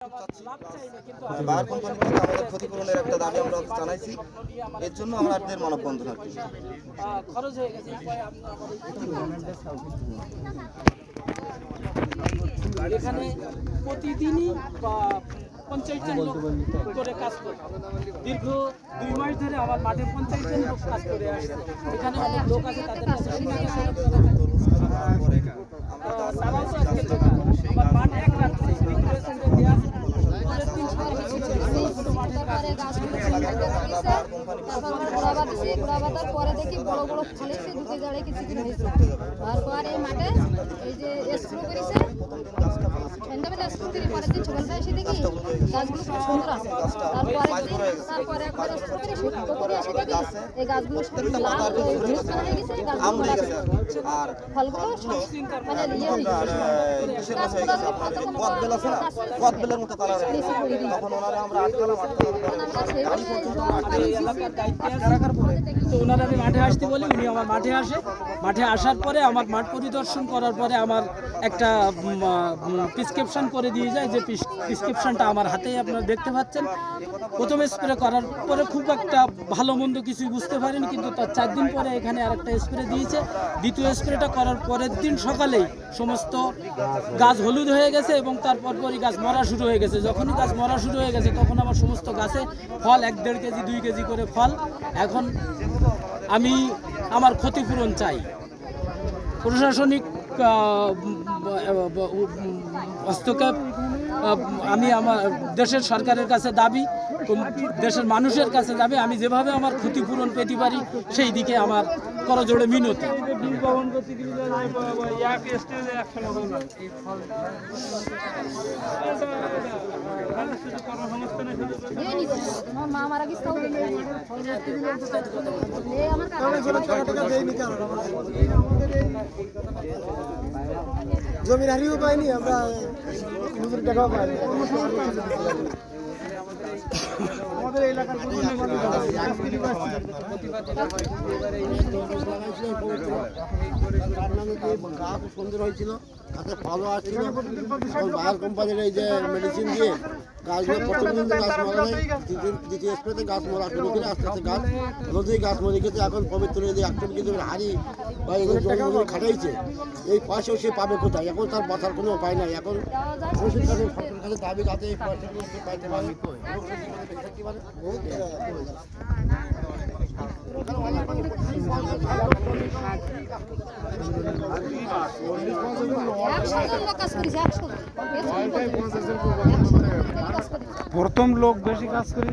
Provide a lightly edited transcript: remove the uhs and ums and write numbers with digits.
Buyer company থেকে আমাদের ক্ষতিপূরণের একটা দাবি আমরা জানাইছি। এর জন্য আমরা আজকের মানববন্ধন আর কি। এখানে প্রতিদিনই 50 জন লোক করে কাজ করে। দীর্ঘ 2 মাস ধরে আমার মাঠে 50 জন লোক কাজ করে আসছে। এখানে অনেক লোক আছে, তাদের কাছে আমার মাঠ এক রাত্রে পরে দেখি বড় বড় ফালিছে ঢুকে যাড়ে কিছু হয়েছে। তারপর এই মাঠে এই যে স্প্রে করেছে সন্ধ্যাবেলা স্প্রে করে পরের দিন সকালবেলা এসে দেখি গাছগুলো খুব সুন্দর আছে। তারপরে একবার স্প্রে করে সেটা এসে দেখি এই গাছগুলো লাল হয়ে গেছে, আর ফলগুলো মানে ইয়ে হয়ে গেছে। কদবেলের মতো কালার হয়ে গেছে। তখন ওনারা আমরা আটকালাম, তো ওনারা আমি মাঠে আসতে বলি, উনি আমার মাঠে আসে। মাঠে আসার পরে আমার মাঠ পরিদর্শন করার পরে আমার একটা প্রেসক্রিপশন করে দিয়ে যায়, যে প্রেসক্রিপশনটা আমার হাতেই আপনারা দেখতে পাচ্ছেন। প্রথম স্প্রে করার পরে খুব একটা ভালো মন্দ কিছুই বুঝতে পারিনি, কিন্তু তার 4 দিন পরে এখানে আরেকটা স্প্রে দিয়েছে। দ্বিতীয় স্প্রেটা করার পরের দিন সকালেই সমস্ত গাছ হলুদ হয়ে গেছে এবং তারপর পরই গাছ মরা শুরু হয়ে গেছে। যখনই গাছ মরা শুরু হয়ে গেছে তখন আমার সমস্ত গাছে ফল 1-1.5 কেজি 2 কেজি করে ফল। এখন আমি আমার ক্ষতিপূরণ চাই। প্রশাসনিক হস্তক্ষেপ আমি আমার দেশের সরকারের কাছে দাবি, দেশের মানুষের কাছে দাবি, আমি যেভাবে আমার ক্ষতিপূরণ পেতে পারি সেই দিকে আমার করজোড়ে মিনতি। জমির হারিও পাইনি, আমরা নতুন টাকাও পাইনি। আমাদের এলাকার গাছ সুন্দর হয়েছিল, গাছে ফলও আসছিল। বায়ার কোম্পানির এই যে মেডিসিন দিয়ে গাছগুলো প্রথম দিন গাছ মরা নেই, দ্বিতীয় স্প্রেতে গাছ মরা শুরু করে আস্তে আস্তে গাছ নদী গাছ মরে গেছে। এখন পবিত্র যে 1 কেজি হাড়ি বা জমিগুলো খাটাইছে, এই পয়সাও সে পাবে কোথায়? এখন তার বাঁচার কোনো উপায় নাই। এখন মানুষের কাছে সরকারের কাছে দাবি, যাতে এই পয়সাগুলো সে পাইতে পারে। প্রথম লোক বেশি কাজ করি।